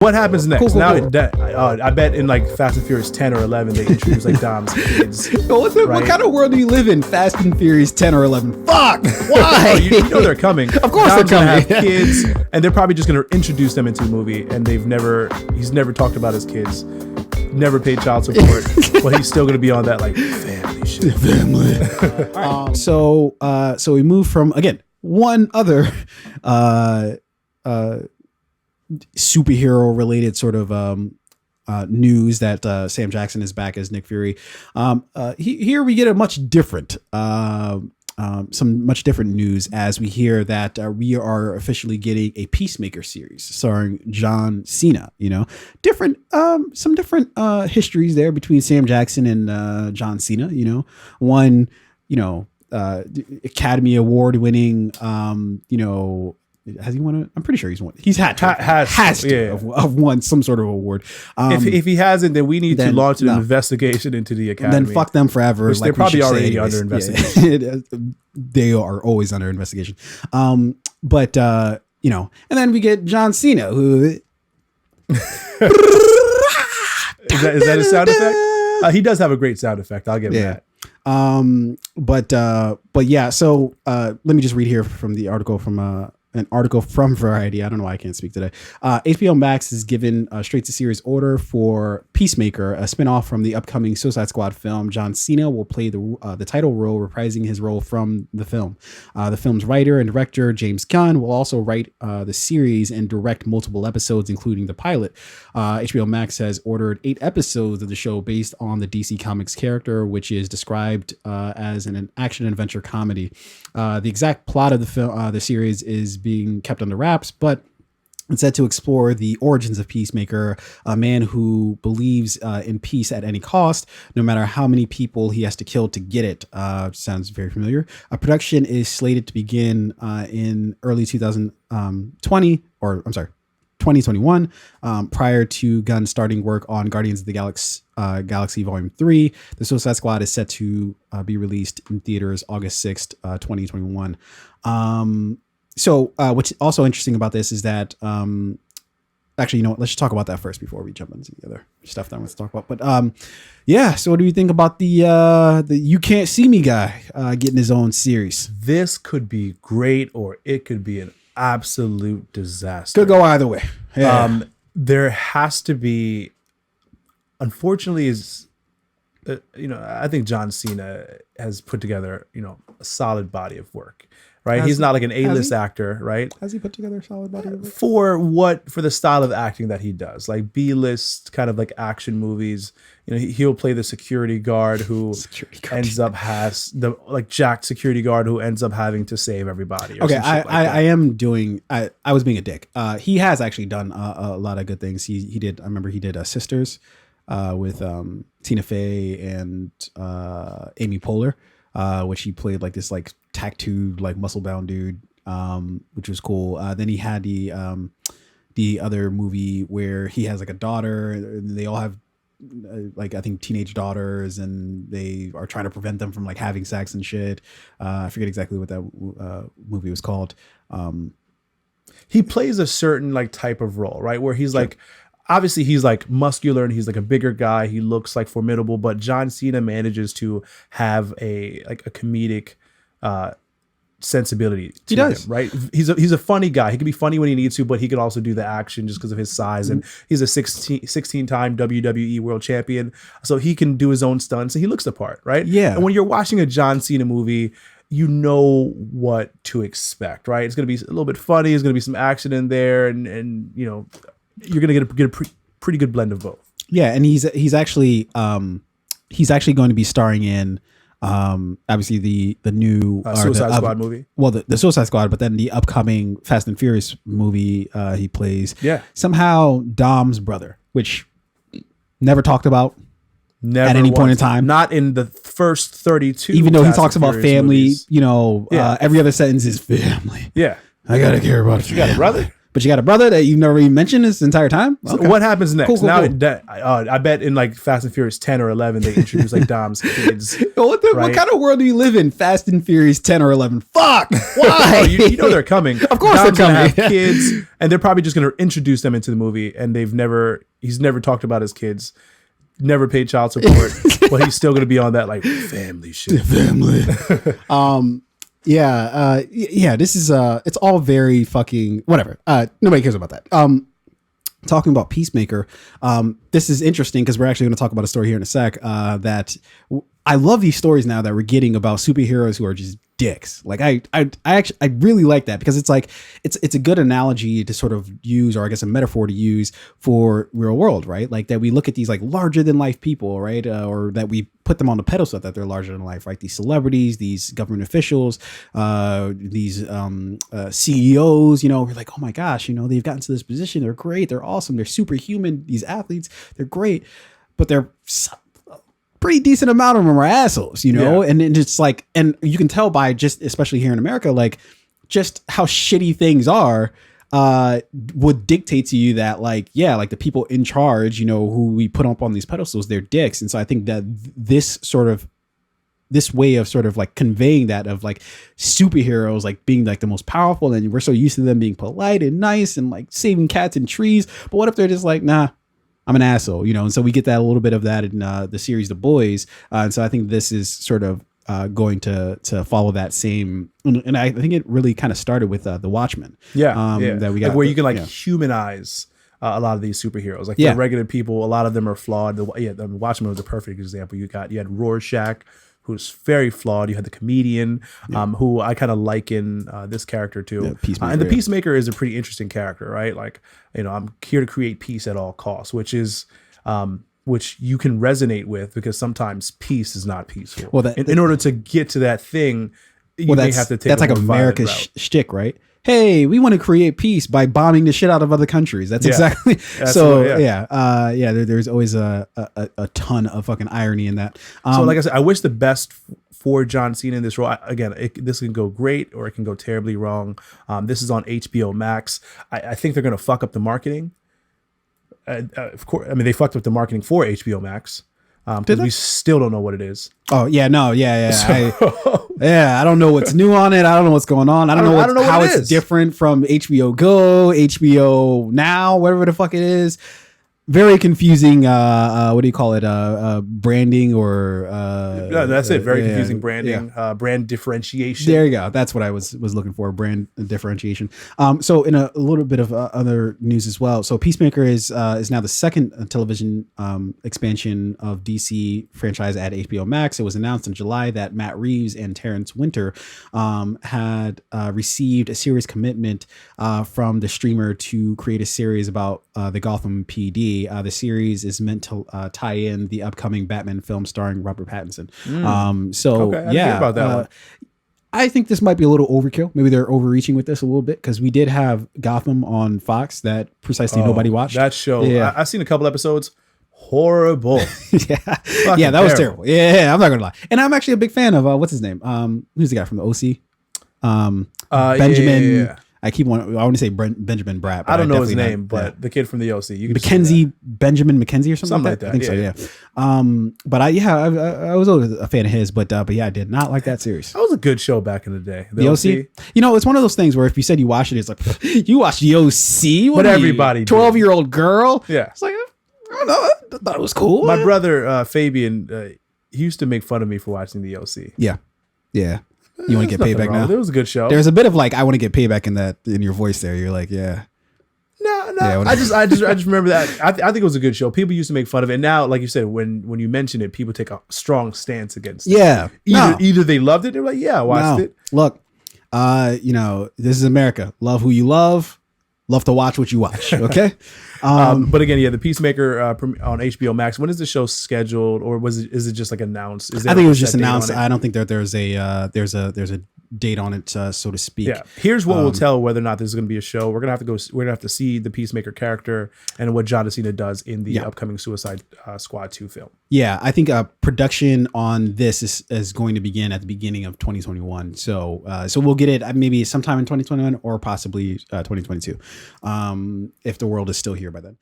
what happens next? Cool. I bet in like Fast and Furious 10 or 11 they introduce like Dom's kids. What kind of world do you live in? Fast and Furious 10 or 11? Fuck! Why? Oh, you know they're coming. Of course Dom's they're gonna coming. have kids, and they're probably just gonna introduce them into the movie, and he's never talked about his kids, never paid child support, but he's still gonna be on that like family shit. So we move from, again, one other superhero related sort of news that Sam Jackson is back as Nick Fury. Here we get a much different some much different news as we hear that we are officially getting a Peacemaker series starring John Cena. Some different histories there between Sam Jackson and John Cena. One Academy Award winning has he won I'm pretty sure he's won. He's had to have won some sort of award. If he hasn't, then we need to launch an investigation into the Academy. Then fuck them forever. Which they're probably already under investigation. Yeah, they are always under investigation. And then we get John Cena, who is that a sound effect? He does have a great sound effect. I'll give him that. So let me just read here from the article from an article from Variety. I don't know why I can't speak today. HBO Max is given a straight to series order for Peacemaker, a spinoff from the upcoming Suicide Squad film. John Cena will play the title role, reprising his role from the film. The film's writer and director, James Gunn, will also write the series and direct multiple episodes, including the pilot. HBO Max has ordered 8 episodes of the show based on the DC Comics character, which is described as an action adventure comedy. The exact plot of the film, the series, is being kept under wraps, but it's set to explore the origins of Peacemaker, a man who believes in peace at any cost, no matter how many people he has to kill to get it. Sounds very familiar. Production is slated to begin in early 2021, prior to Gunn starting work on Guardians of the Galaxy Volume 3. The Suicide Squad is set to be released in theaters August 6th, 2021. So what's also interesting about this is that, actually, let's just talk about that first before we jump into the other stuff that I want to talk about. But so what do you think about the You Can't See Me guy getting his own series? This could be great, or it could be an absolute disaster. Could go either way. Yeah. There has to be, unfortunately, I think John Cena has put together, a solid body of work. Right, he's not like an A-list actor, right? Has he put together a solid body of work? For the style of acting that he does, like B-list kind of like action movies. He'll play the security guard who ends up has the like jacked security guard who ends up having to save everybody. Okay, I was being a dick. He has actually done a lot of good things. He did. I remember he did Sisters with Tina Fey and Amy Poehler. Which he played like this like tattooed like muscle bound dude, which was cool. Then he had the other movie where he has like a daughter, and they all have like I think teenage daughters, and they are trying to prevent them from like having sex and shit. I forget exactly what that movie was called. He plays a certain like type of role, right? Where he's like, obviously he's like muscular and he's like a bigger guy. He looks like formidable, but John Cena manages to have a comedic sensibility to him, right? He's a funny guy. He can be funny when he needs to, but he can also do the action just because of his size. And he's a 16-time WWE world champion. So he can do his own stunts and he looks the part, right? Yeah. And when you're watching a John Cena movie, you know what to expect, right? It's going to be a little bit funny. There's going to be some action in there, and you're going to get a pretty good blend of both. Yeah, and he's actually going to be starring in obviously the new Suicide Squad movie. Well, the Suicide Squad, but then the upcoming Fast and Furious movie he plays. Yeah. Somehow Dom's brother, which never talked about Never at any once. point in time. Not in the first 32. Even though he talks and about Furious family, movies. every other sentence is family. Yeah. I gotta care about You got a brother? But you got a brother that you've never even mentioned this entire time. Okay. So what happens next? Cool, now, cool. I bet in like Fast and Furious 10 or 11, they introduce like Dom's kids. What kind of world do you live in? Fast and Furious 10 or 11? Fuck! Why? you know they're coming. Of course Dom's they're coming. Have kids, and they're probably just going to introduce them into the movie, and he's never talked about his kids, never paid child support, but he's still going to be on that like family shit. Family. Yeah. This is it's all very fucking whatever. Nobody cares about that. Talking about Peacemaker, this is interesting because we're actually going to talk about a story here in a sec. I love these stories now that we're getting about superheroes who are just dicks. Like I really like that because it's like it's a good analogy to sort of use, or I guess a metaphor to use for real world, right? Like that we look at these like larger than life people, right? Or that we put them on the pedestal that they're larger than life, right? These celebrities, these government officials, these CEOs, you know, we're like, oh my gosh, you know, they've gotten to this position. They're great. They're awesome. They're superhuman. These athletes, they're great, but they're pretty decent amount of them are assholes, you know? Yeah. And it's like, and you can tell by just, especially here in America, like just how shitty things are, would dictate to you that like, yeah, like the people in charge, you know, who we put up on these pedestals, they're dicks. And so I think that this way of sort of like conveying that of like superheroes, like being like the most powerful, and we're so used to them being polite and nice and like saving cats and trees. But what if they're just like, nah, I'm an asshole, you know? And so we get that a little bit of that in the series The Boys. And so I think this is sort of going to follow that same, and I think it really kind of started with The Watchmen. That we got, like where you can like humanize a lot of these superheroes. Like for regular people, a lot of them are flawed. The Watchmen was a perfect example. You had Rorschach, who's very flawed. You had the comedian, who I kind of liken this character to. And the Peacemaker is a pretty interesting character, right? Like, you know, I'm here to create peace at all costs, which is which you can resonate with because sometimes peace is not peaceful. Well, in order to get to that thing, you may have to take that's like America's shtick, right? Hey, we want to create peace by bombing the shit out of other countries. That's exactly. There's always a ton of fucking irony in that. So like I said, I wish the best for John Cena in this role. This can go great or it can go terribly wrong. This is on HBO Max. I think they're going to fuck up the marketing. Of course, I mean, they fucked up the marketing for HBO Max. Because we still don't know what it is. Oh yeah, no, yeah. I don't know what's new on it. I don't know what's going on. I don't know how it's different from HBO Go, HBO Now, whatever the fuck it is. Very confusing. What do you call it? Branding or? That's it. Very confusing branding. Brand differentiation. There you go. That's what I was looking for. Brand differentiation. So in a little bit of other news as well. So Peacemaker is now the second television expansion of DC franchise at HBO Max. It was announced in July that Matt Reeves and Terrence Winter had received a serious commitment from the streamer to create a series about the Gotham PD. The series is meant to tie in the upcoming Batman film starring Robert Pattinson. I didn't hear about that one. I think this might be a little overkill. Maybe they're overreaching with this a little bit because we did have Gotham on Fox that precisely nobody watched. That show, I've seen a couple episodes. Horrible. That was terrible. Yeah, I'm not gonna lie. And I'm actually a big fan of what's his name? Who's the guy from the OC? Benjamin. I want to say Benjamin Bratt. I don't know his name, but the kid from the OC. You Mackenzie, Benjamin Mackenzie or something like that. I think so, yeah. But I was always a fan of his, but yeah, I did not like that series. That was a good show back in the day. The OC? You know, it's one of those things where if you said you watched it, it's like, you watched the OC? But everybody 12-year-old girl? Yeah. It's like, I don't know. I thought it was cool. My brother, Fabian, he used to make fun of me for watching the OC. Yeah. You want to get payback now? It was a good show. There's a bit of like, I want to get payback in your voice there. You're like, yeah. No. Yeah, I just remember that. I think it was a good show. People used to make fun of it. Now, like you said, when you mention it, people take a strong stance against it. Yeah. Either they loved it, they're like, yeah, I watched it. Look, this is America. Love who you love to watch what you watch. Okay. But again, the Peacemaker on HBO Max. When is the show scheduled, or is it just like announced? I think it was just announced. I don't think that there's a date on it, so to speak. Yeah. Here's what will tell whether or not this is going to be a show. We're gonna have to see the Peacemaker character and what John Cena does in the upcoming Suicide Squad 2 film. Yeah, I think production on this is going to begin at the beginning of 2021. So we'll get it maybe sometime in 2021 or possibly 2022, if the world is still here by then.